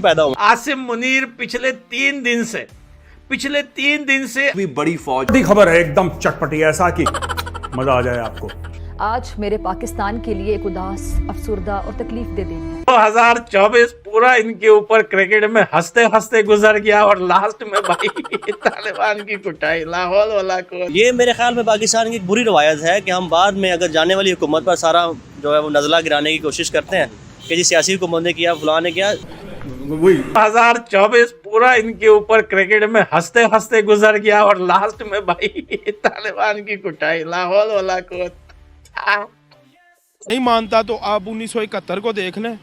पैदा हुआ। आसिम मुनीर पिछले 3 दिन से भी बड़ी फौज बड़ी खबर है, एकदम चटपटी, ऐसा कि मजा आ जाए आपको। आज मेरे पाकिस्तान के लिए एक उदास, अफसुर्दा और तकलीफ दे दिन है। 2024 पूरा इनके ऊपर क्रिकेट में हंसते हंसते गुजर गया और लास्ट में भाई तालिबान की कुटाई लाहौल वाला को। ये मेरे ख्याल में पाकिस्तान की एक बुरी रवायत है कि हम बाद में अगर जाने वाली हुकूमत पर सारा जो है वो नज़ला गिराने की कोशिश करते हैं कि जी सियासी हुकूमत ने किया, फलां ने किया। 2024 पूरा इनके ऊपर क्रिकेट में हंसते हंसते गुजर गया और लास्ट में भाई तालिबान की कुटाई लाहौल वाला को। नहीं मानता तो आप 1971 को देख लें,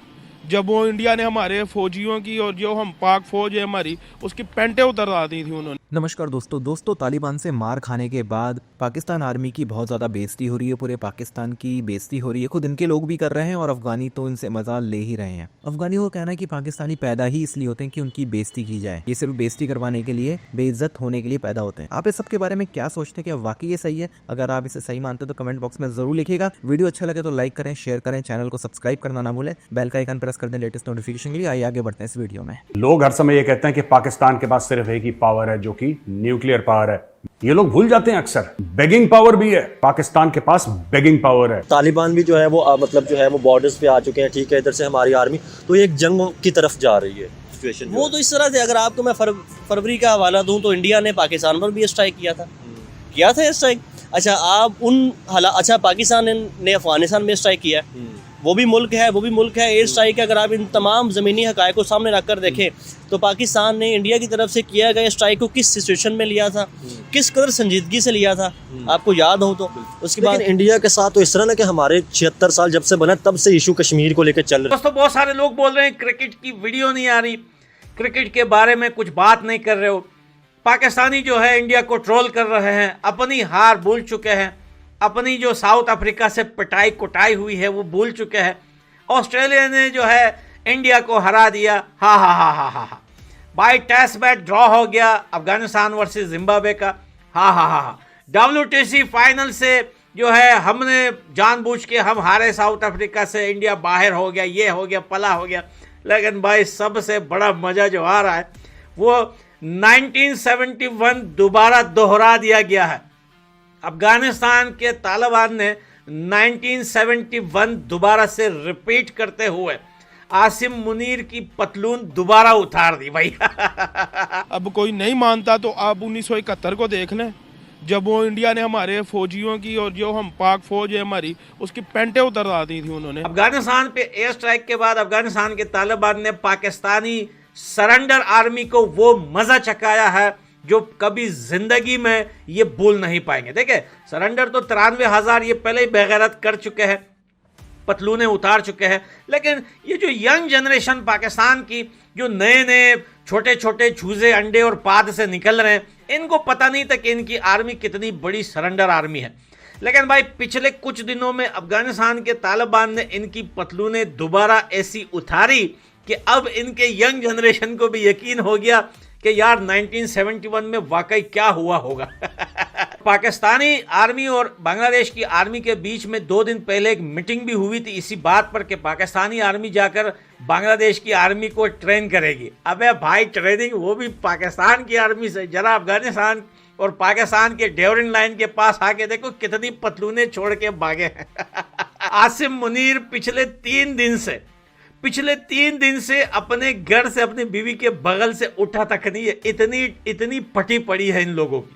जब वो इंडिया ने हमारे फौजियों की और जो हम पाक फौज है हमारी उसकी पेंटें उतरवा दी थी उन्होंने। नमस्कार दोस्तों, तालिबान से मार खाने के बाद पाकिस्तान आर्मी की बहुत ज़्यादा बेइज्जती हो रही है, पूरे पाकिस्तान की बेइज्जती हो रही है। खुद इनके लोग भी कर रहे हैं और अफगानी तो इनसे मजा ले ही रहे हैं। अफगानियों का कहना है कि पाकिस्तानी पैदा ही इसलिए होते हैं कि उनकी बेइज्जती की जाए, ये सिर्फ बेइज्जती करवाने के लिए, बेइज्जत होने के लिए पैदा होते हैं। आप इस सब के बारे में क्या सोचते हैं, क्या वाकई ये सही है? अगर आप इसे सही मानते हैं तो कमेंट बॉक्स में जरूर लिखिएगा। वीडियो अच्छा लगे तो लाइक करें, शेयर करें, चैनल को सब्सक्राइब करना ना भूलें, बेल का आइकन प्रेस कर दें लेटेस्ट नोटिफिकेशन के लिए। आइए आगे बढ़ते हैं इस वीडियो में। लोग हर समय ये कहते हैं कि पाकिस्तान के पास सिर्फ एक ही पावर है, जो कि न्यूक्लियर पावर है। ये लोग भूल जाते हैं अक्सर, बेगिंग पावर भी है पाकिस्तान के पास, बेगिंग पावर है। तालिबान भी जो है वो मतलब जो है वो बॉर्डर्स पे आ चुके हैं, ठीक है। इधर से हमारी आर्मी तो एक जंग की तरफ जा रही है सिचुएशन। वो तो इस तरह से, अगर आपको मैं फरवरी का हवाला दूं तो इंडिया ने पाकिस्तान पर भी स्ट्राइक किया था स्ट्राइक। अच्छा आप अच्छा पाकिस्तान ने अफगानिस्तान में स्ट्राइक किया, वो भी मुल्क है एयर स्ट्राइक है। अगर आप इन तमाम ज़मीनी हक़ाइक़ को सामने रख कर देखें तो पाकिस्तान ने इंडिया की तरफ से किया गया स्ट्राइक को किस सिचुएशन में लिया था, किस कदर संजीदगी से लिया था, आपको याद हो तो। उसके बाद इंडिया के साथ तो इस तरह ना कि हमारे 76 साल जब से बना तब से इशू कश्मीर को लेकर चल रहा है। दोस्तों बहुत सारे लोग बोल रहे हैं क्रिकेट की वीडियो नहीं आ रही, क्रिकेट के बारे में कुछ बात नहीं कर रहे हो। पाकिस्तानी जो है इंडिया को ट्रोल कर रहे हैं, अपनी हार भूल चुके हैं, अपनी जो साउथ अफ्रीका से पिटाई कुटाई हुई है वो भूल चुके हैं। ऑस्ट्रेलिया ने जो है इंडिया को हरा दिया, हा भाई। टेस्ट मैच ड्रॉ हो गया अफगानिस्तान वर्सेस जिम्बाब्वे का, हा। WTC फाइनल से जो है हमने जानबूझ के हम हारे साउथ अफ्रीका से, इंडिया बाहर हो गया, ये हो गया, पला हो गया। लेकिन भाई सबसे बड़ा मजा जो आ रहा है वो 1971 दोबारा दोहरा दिया गया है। अफगानिस्तान के तालिबान ने 1971 दोबारा से रिपीट करते हुए आसिम मुनीर की पतलून दोबारा उतार दी भाई। अब कोई नहीं मानता तो आप 1971 को देख लें, जब वो इंडिया ने हमारे फौजियों की और जो हम पाक फौज है हमारी उसकी पेंटें उतरवा दी थी उन्होंने। अफगानिस्तान पे एयर स्ट्राइक के बाद अफगानिस्तान के तालिबान ने पाकिस्तानी सरेंडर आर्मी को वो मजा चखाया है जो कभी जिंदगी में ये भूल नहीं पाएंगे। देखिए सरेंडर तो 93,000 ये पहले ही बेगैरत कर चुके हैं, पतलूने उतार चुके हैं। लेकिन ये जो यंग जनरेशन पाकिस्तान की, जो नए नए छोटे छोटे चूजे अंडे और पाद से निकल रहे हैं, इनको पता नहीं था कि इनकी आर्मी कितनी बड़ी सरेंडर आर्मी है। लेकिन भाई पिछले कुछ दिनों में अफगानिस्तान के तालिबान ने इनकी पतलूने दोबारा ऐसी उतारी कि अब इनके यंग जनरेशन को भी यकीन हो गया कि यार 1971 में वाकई क्या हुआ होगा। पाकिस्तानी आर्मी और बांग्लादेश की आर्मी के बीच में 2 दिन पहले एक मीटिंग भी हुई थी इसी बात पर कि पाकिस्तानी आर्मी जाकर बांग्लादेश की आर्मी को ट्रेन करेगी। अबे भाई ट्रेनिंग वो भी पाकिस्तान की आर्मी से। जरा अफगानिस्तान और पाकिस्तान के ड्यूरिंग लाइन के पास आके देखो कितनी पतलूने छोड़ के भागे हैं। आसिम मुनीर पिछले 3 दिन से अपने घर से, अपनी बीवी के बगल से उठा तक नहीं है। इतनी पटी पड़ी है इन लोगों की,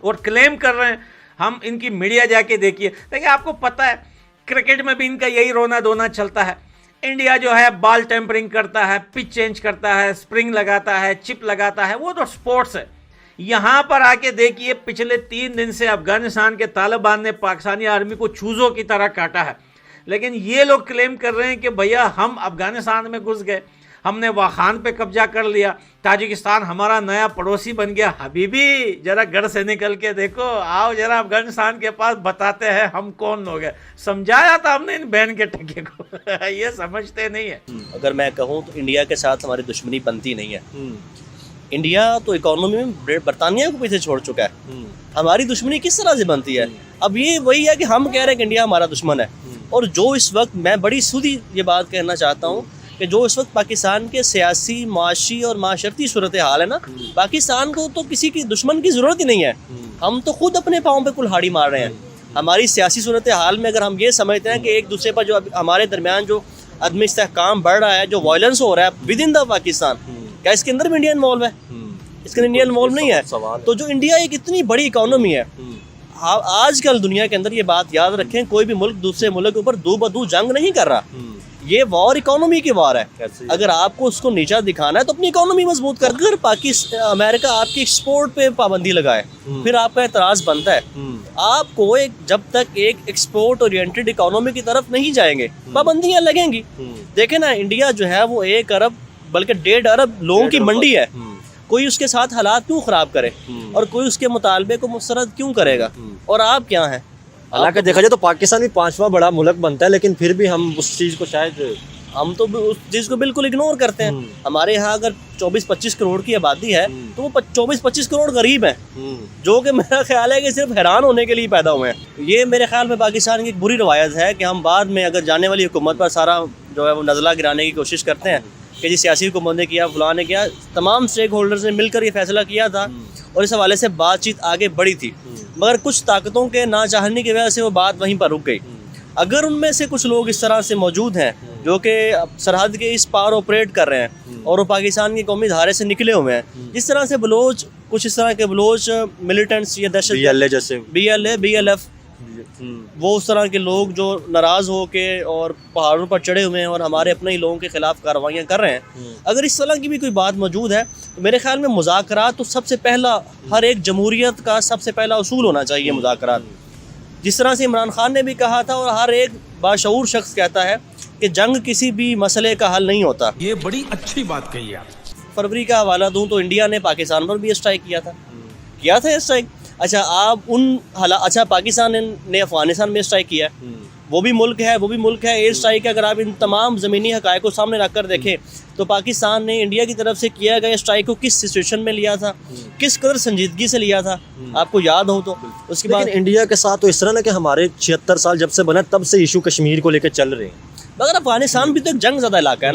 और क्लेम कर रहे हैं हम इनकी मीडिया जाके देखिए आपको पता है क्रिकेट में भी इनका यही रोना धोना चलता है। इंडिया जो है बॉल टेम्परिंग करता है, पिच चेंज करता है, स्प्रिंग लगाता है, चिप लगाता है, वो तो स्पोर्ट्स है। यहां पर आके देखिए पिछले 3 दिन से अफगानिस्तान के तालिबान ने पाकिस्तानी आर्मी को चूजों की तरह काटा है। लेकिन ये लोग क्लेम कर रहे हैं कि भैया हम अफगानिस्तान में घुस गए, हमने वाखान पे कब्जा कर लिया, ताजिकिस्तान हमारा नया पड़ोसी बन गया। हबीबी जरा घर से निकल के देखो, आओ जरा अफगानिस्तान के पास बताते हैं हम कौन लोग हैं। समझाया था हमने इन बहन के टके को। ये समझते नहीं है। अगर मैं कहूँ तो इंडिया के साथ हमारी दुश्मनी बनती नहीं है। इंडिया तो इकोनॉमी में बरतानिया को पीछे छोड़ चुका है, हमारी दुश्मनी किस तरह से बनती है? अब ये वही है कि हम कह रहे हैं कि इंडिया हमारा दुश्मन है, और जो इस वक्त मैं बड़ी सीधी ये बात कहना चाहता हूँ कि कि जो इस वक्त पाकिस्तान के सियासी, माशी और माशरती सूरत हाल है ना, पाकिस्तान को तो किसी की दुश्मन की ज़रूरत ही नहीं है। हम तो खुद अपने पाँव पे कुल्हाड़ी मार रहे हैं। हमारी सियासी सूरत हाल में अगर हम ये समझते हैं कि एक दूसरे पर जो हमारे दरमियान जो अदम इस्तेहकाम बढ़ रहा है, जो वायलेंस हो रहा है विद इन द पाकिस्तान, क्या इसके अंदर भी इंडिया इन्वॉल्व है? इसके अंदर इंडिया इन्वॉल्व नहीं है। तो जो इंडिया एक इतनी बड़ी इकोनॉमी है, आजकल दुनिया के अंदर ये बात याद रखें, कोई भी मुल्क दूसरे मुल्क के ऊपर दो बदू जंग नहीं कर रहा। ये वॉर इकोनॉमी की वॉर है। अगर आपको उसको नीचा दिखाना है तो अपनी इकोनॉमी मजबूत कर। अगर अमेरिका आपकी एक्सपोर्ट पे पाबंदी लगाए, फिर आपका एतराज़ बनता है। आपको जब तक एक एक्सपोर्ट ओरिएंटेड इकोनॉमी की तरफ नहीं जाएंगे, पाबंदियां लगेंगी। देखें ना, इंडिया जो है वो 1 अरब बल्कि 1.5 अरब लोगों की मंडी है। कोई उसके साथ हालात क्यों ख़राब करे और कोई उसके मुतालबे को मुस्तरद क्यों करेगा? और आप क्या हैं? हालांकि देखा जाए तो पाकिस्तान भी 5वां बड़ा मुल्क बनता है, लेकिन फिर भी हम उस चीज़ को हम तो उस चीज़ को बिल्कुल इग्नोर करते हैं। हमारे यहाँ अगर 24-25 करोड़ की आबादी है तो वो 24-25 करोड़ गरीब हैं, जो कि मेरा ख्याल है कि सिर्फ हैरान होने के लिए पैदा हुए हैं। ये मेरे ख्याल में पाकिस्तान की एक बुरी रवायत है कि हम बाद में अगर जाने वाली हुकूमत पर सारा जो है वो नज़ला गिराने की कोशिश करते हैं कि जी सियासी हुकूमत ने किया, फलां ने किया। तमाम स्टेक होल्डर्स ने मिलकर ये फैसला किया था और इस हवाले से बातचीत आगे बढ़ी थी, मगर कुछ ताकतों के ना चाहने की वजह से वो बात वहीं पर रुक गई। अगर उनमें से कुछ लोग इस तरह से मौजूद हैं जो कि सरहद के इस पार ऑपरेट कर रहे हैं और वो पाकिस्तान की कौमी धारे से निकले हुए हैं, जिस तरह से बलोच, कुछ इस तरह के बलोच मिलिटेंट्स या दहशत जैसे BLF, वो उस तरह के लोग जो नाराज़ हो के और पहाड़ों पर चढ़े हुए हैं और हमारे अपने ही लोगों के ख़िलाफ़ कार्रवाइयाँ कर रहे हैं, अगर इस तरह की भी कोई बात मौजूद है तो मेरे ख्याल में मुज़ाकरात तो सबसे पहला, हर एक जमहूरियत का सबसे पहला उसूल होना चाहिए मुज़ाकरात। जिस तरह से इमरान खान ने भी कहा था और हर एक बाशऊर शख्स कहता है कि जंग किसी भी मसले का हल नहीं होता। ये बड़ी अच्छी बात कही आप। फरवरी का हवाला दूँ तो इंडिया ने पाकिस्तान पर भी स्ट्राइक किया था स्ट्राइक। अच्छा, आप अच्छा, पाकिस्तान ने अफगानिस्तान में स्ट्राइक किया है, वो भी मुल्क है एयर स्ट्राइक है। अगर आप इन तमाम ज़मीनी हक़ाइक़ को सामने रख कर देखें तो पाकिस्तान ने इंडिया की तरफ से किया गया स्ट्राइक को किस सिचुएशन में लिया था, किस कदर संजीदगी से लिया था, आपको याद हो तो। उसके बाद इंडिया के साथ तो इस तरह ना कि हमारे 76 साल जब से बना तब से इशू कश्मीर को लेकर चल रहे हैं, मगर अफगानिस्तान भी तो एक जंग ज़दा इलाका है